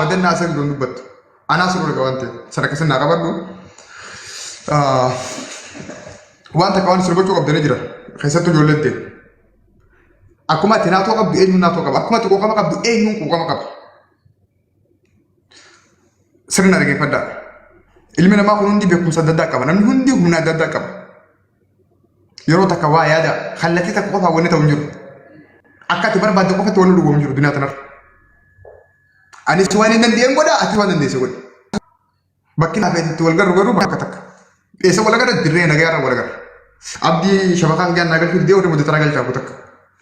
أبدا الناس يقولون نبت أنا سرور كوانت سركسنا كبرنا وانت كمان سرور شو قبل نجرا خسرت جولته aku mati na to kabdu enu na to kab aku mati ko kama kabdu enu ko kama kab sirna rege fadda ilmina ma ko hundi be kum sadda kab nan hundi humna dadda kab yoro ta kawa yada khallati ta ko fa woni ta wonjur akati bar badde ko fa to wonu go wonjur dina tanar ani suwani nan de ngoda ati wanan de segol bakina be to wal garu garu bakatak e se wala gara dire na gara wala gara abdi shabakan gan nagal fi de o mo de taragal ta kutak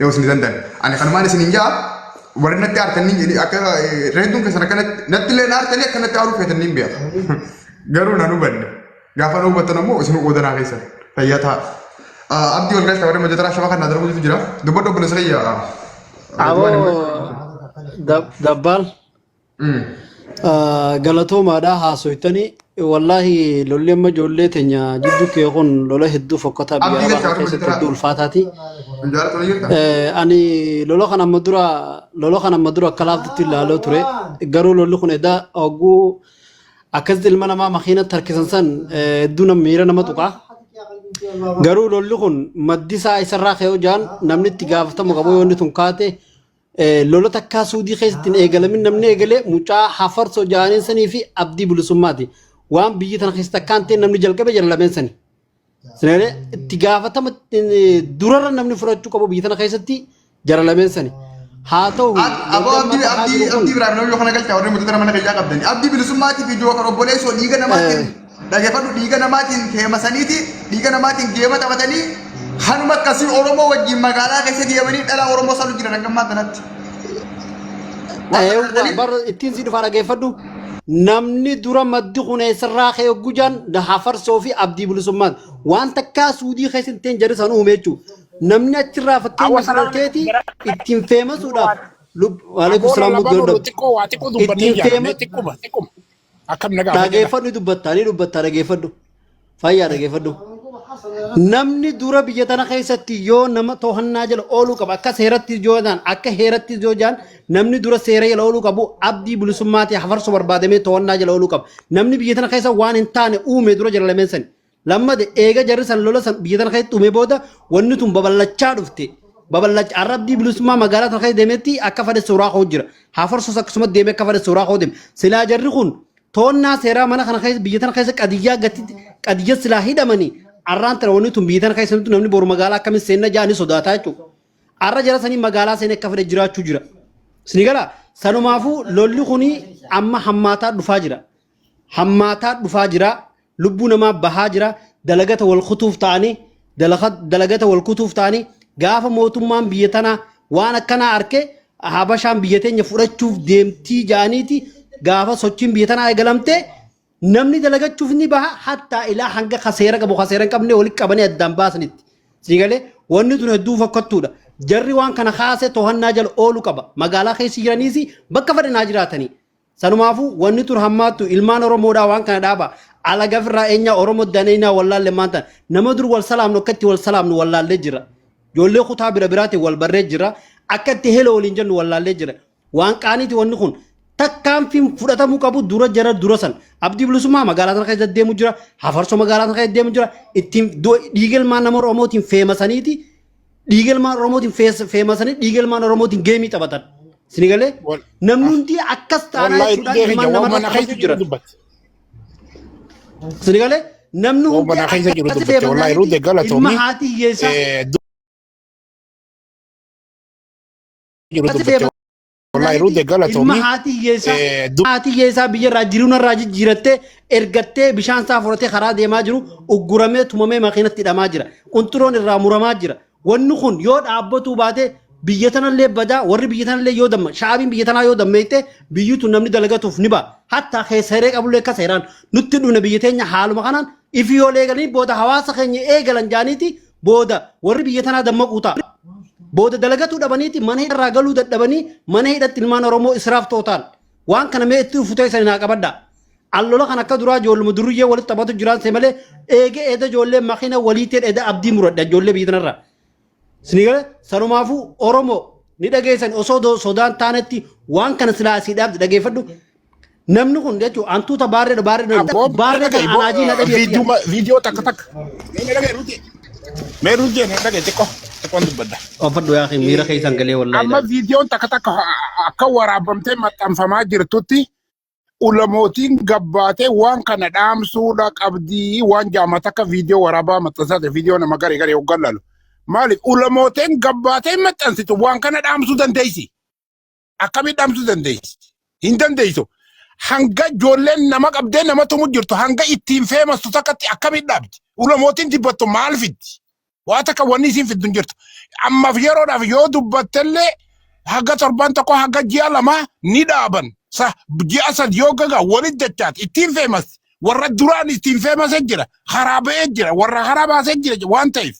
يا وسني دندن أنا خلنا ما نسني جا ورنا تعرف تنين يعني أكا رهدون كسر كانت نتلي نار تلي كانت تعرف في تنين بيا قالوا نانو بند قافلوا بتنامو اسمه قدرنا كيسر فياتها أبدي والقاش كبر مجد ترى شبكة نادر موجود جرا دبر دبر نسري يا أبو دبال غلطو ما ده هاسويتني والله لولي ما جولي تنيا جدو كيغون لولا هدو فقطا بيا كيسة تدو الفاتاتي أني لولا خنا مدرا كلاف تطلع لو تري غرو لولي خنا دا أوغو أكز المنا ما مخينة تركيزنسان دونا ميرا نمتوكا غرو لولي خن مدسا إسرا خيو جان نمني تيغافتا مقابو يوني تنكاتي لولا تكا سودي خيستين إيغالي من نمني إيغالي مچا حفر سو جانين سني في أبدي بلسوماتي وان بيجي خيستا كانتين نمني جلقة بجر لبين سني سنالي تيغافتا دورار نمني فراتشو كابو بيجي خيستي جر لبين سني هاتو أبو أبدي برام نو يوخنا قلت أوري متدرا من قلت قبضني أبدي بلسوماتي في جوا كروبولي سو ديغا نماتين داجي فدو ديغا نماتين كيما سنيتي ديغا نماتين كيما تبتني خانما كسي أورومو وجي مغالا كيسي ديامني دلا أورومو سالو جيرا نغما تنات بار اتين زيد فارا غيفدو نمني دورا مدي خونه سرا خيو غجان ده حفر صوفي عبدي بلسمات وان تكا سودي خيسن تين جرسانو هميچو نمني اترا فكين مسلتي اتين فيمس ودا لب وعليكم السلام غدو اتين فيمس تكوم اكم نغا غيفدو دبتا غيفدو فايا غيفدو namni dura biyya tana keessatti yoo nama to'annaa jala ooluu qaba akka seeratti joodaan akka heeratti joodaan namni dura seera jala ooluu qabu abdii bilisummaati hafarsu barbaadamee to'annaa jala ooluu qaba namni biyya tana keessa waan hin taane uume dura jala lameensan lammade eega jarri san lola san biyya tana keessatti uume booda wanni tun babal'achaa dhufte babal'achaa arabdii bilisummaa magaalaa tana keessa deemetti akka fade suuraa hoo jira hafarsus akkasuma deemee akka fade suuraa hoo deeme silaa jarri kun to'annaa seeraa mana kana keessa biyya tana keessa qadiyyaa silaa hidhamanii arraan tara wanni tun biitan kai santu namni boru magaalaa akkamin seenna jaani sodaataa jechuudha. Arra jara sanii magaalaa seenee akka fedhe jiraachuu jira. Sinigala sanumaafuu lolli kuni amma hammaataa dhufaa jira. Lubbuu namaa bahaa jira. Dalagata wal kutuuf ta'anii gaafa mootummaan biyya tanaa waan akkanaa arke habashaan biyya teenya fudhachuuf deemtii jaaniiti gaafa sochiin biyya tanaa eegalamte namni dalagachuuf ni baha hatta ilaa hanga khaseera qabne wali qabanii addaan baasanitti sigale wanni tun hedduu fakkattuudha jarri waan kana kaase to'annaa jala oolu qaba magaalaa keessa jiraniisi bakka fadhanaa jiraatanii sanumaafuu wanni tun hammaattu ilmaan oromoodhaa waan kana dhaaba alaga firraa eenyaa oromoo daneynaa wallaalle maanta nama dur wal salaamnu akkatti wal salaamnu wallaallee jira ijoollee kutaa biraati wal barree jira akkatti helo waliin jennu wallaallee jira waan qaaniiti wanni kun takkaan fin fudhatamuu qabu dura jara dura san abdii bilisummaa magaalaa tana keessa deemu jira hafarso magaalaa tana keessa deemu jira ittiin dhiigelmaan nama oromootiin feemasaniiti dhiigelmaan oromootiin feemasanii dhiigelmaan oromootiin geemii taphatan sinigalee namni hundi akkas taanaa jechuudhaan ilmaan namarra keessa jira sinigalee namni hundi akkas deemanii ilma haati hiyyeessaa wallahi rude galatomi haati hiyyeessaa biyya irraa jiruun irraa jijjiirattee ergattee bishaan isaa fudhatee karaa deemaa jiru ugguramee tumamee makiinatti hidhamaa jira qunxuroon irraa muramaa jira wanni kun yoo dhaabbatuu baate biyya tanallee badaa warri biyya tanallee yoo damma shaabiin biyya tanaa yoo dammeeyte biyyutu namni dalagatuuf ni ba'a hatta seeree qabullee akka seeraan nutti dhufne biyya teenya haaluma kanaan ifi yoo eegalanii booda hawaasa keenya eegalan jaaniiti booda warri biyya tanaa dammaquu ta'a. Booda dalagatu dhabaniiti mana hidharraa galuu dadhabanii mana hidhatti ilmaan oromoo israaf tootaan waan kana mee itti ufutee isa naa qabadda allola kan akka duraa ijoolluma duruyyee walitti taphatu jiraan see malee eegee eeda ijoollee makiina waliiteen eeda abdii muradha ijoollee biyya tanarraa sinigale sanumaafuu oromoo ni dhageessan osoo sodaan taanetti waan kana silaa asiidhaaf dhageeffadhu namni kun jechuun antuuta baarreedha anaajii na Video tak. Ini lagi rugi. Me rugi ne lagi teko. Tekon dubadda. Ofadhu yaa miira keessan galee wallahi. Amma video tak akka waraabamtee maxxanfamaa jirtutti ulamotiin gabbaatee waan kana dhaamsuudha qabdii waan jaamata akka video waraabaa maxxansaate video nama garee hoggallalu. Maaliif ulamootiin gabbaatee maxxansitu waan kana dhaamsuu dandeessi. Akkamitti dhaamsuu dandeessi? Hin dandeessu. Hanga ijoolleen nama qabdee nama tumu jirtu hanga ittiin feemastu takkatti akkamitti dhaabdi? Ulamootiin dibbattu maal fiddi? Waa takka wanni isiin fiddu hin jirtu. Ammaaf yeroodhaaf yoo dubbattellee haga torban tokko haga ji'a lama ni dhaaban. Ji'a sad yoo gaga walit dachaati ittiin feemas. Warra duraan ittiin feemasee jira. Haraabee jira. Warra haraabaasee jira waan ta'eef.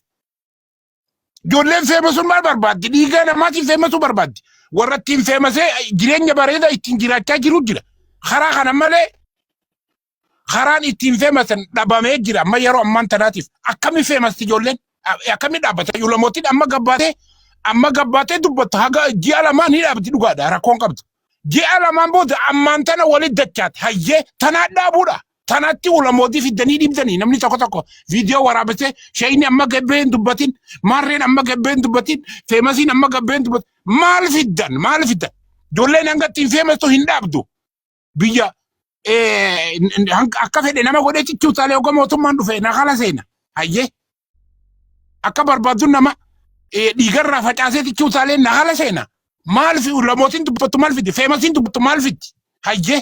Ijoolleen feemasuun maal barbaaddi? Dhiigaa namaatiin feemasuu barbaaddi. Warra ittiin feemasee jireenya bareedaa ittiin jiraachaa jiru jira. Karaa kana malee karaan ittiin feemasan dhabamee jira. Amma yeroo ammaan tanaatiif akkami feemasti ijoolleen? Akkami dhaabbata? Ulamootiin amma gabbaatee dubbattu haga ji'a lamaan ni dhaabdi dhugaadha. Rakkoon qabdu. Ji'a lamaan booda ammaan tana walit dachaati. Hayyee tanaa dhaabuudha. Tanatti ulamootii fiddanii dhibdanii namni tokko viidiyoo waraabessee shayini amma gabbeen dubbatin marreen amma gabbeen dubbatin feemasiin amma gabbeen dubbatin maal fiddan? Ijoolleen hanga ittiin feemastu hin dhaabdu. Biyya akka fedhe nama godhee cichuutaalee oga mootummaan dhufe nakala seena. Hayyee akka barbaaddu nama dhiigarraa facaasee cichuutaalee nakala seena. Maal fi ulamootiin dubbattu maal fiddi? Feemasiin dubbattu maal fiddi? Hayyee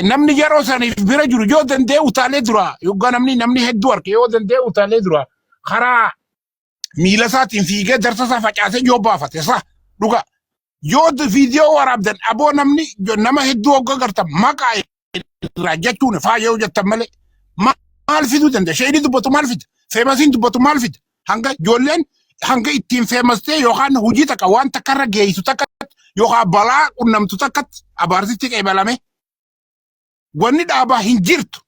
namni yeroo saniif bira jiru yoo danda'e utaalee dura yookaan namni hedduu harka yoo danda'e utaalee dura karaa miila isaatiin fiigee darsa isaa facaasee yoo baafate dhuga yoo viidiyoo waraabdan aboo nama hedduu hogga garta maqaa irraa jechuun faayee hojjettan malee maal fiduu danda'a? Shayinii dubbatu maal fida? Feemasiin dubbatu maal fida? Hanga ijoolleen hanga ittiin feemastee yookaan hojii takka waan takkarra geessu takka yookaan balaa qunnamtu takkatti abaarsitti qeebalame. Wanni dhaabaa hin jirtu.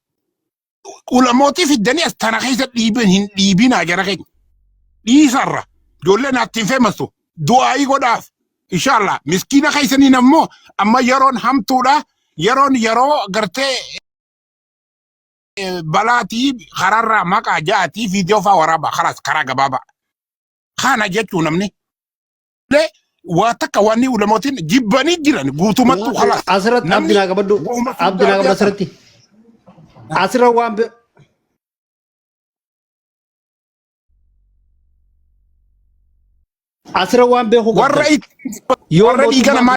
Ulamootii fiddanii as tana keessa hin dhiibinaa jara keenya. Dhiisarra ijoolleen ittiin feemastu du'aayii godhaaf. Inshallah miskiina keessaniin ammoo amma yeroon hamtuudha. Yeroo gartee balaatii kararraa maqaa ja'atii viidiyoo fa'aa waraabaa karaas karaa gabaabaa. Kana jechuun namni. Waa takka wanni ulamootiin jibbanii jiran guutumattuu kalaas. Asirratti abdinaa qabaddu. Abdinaa qabaddu asirratti. Asirra waan beeku. Warra dhiiga namaa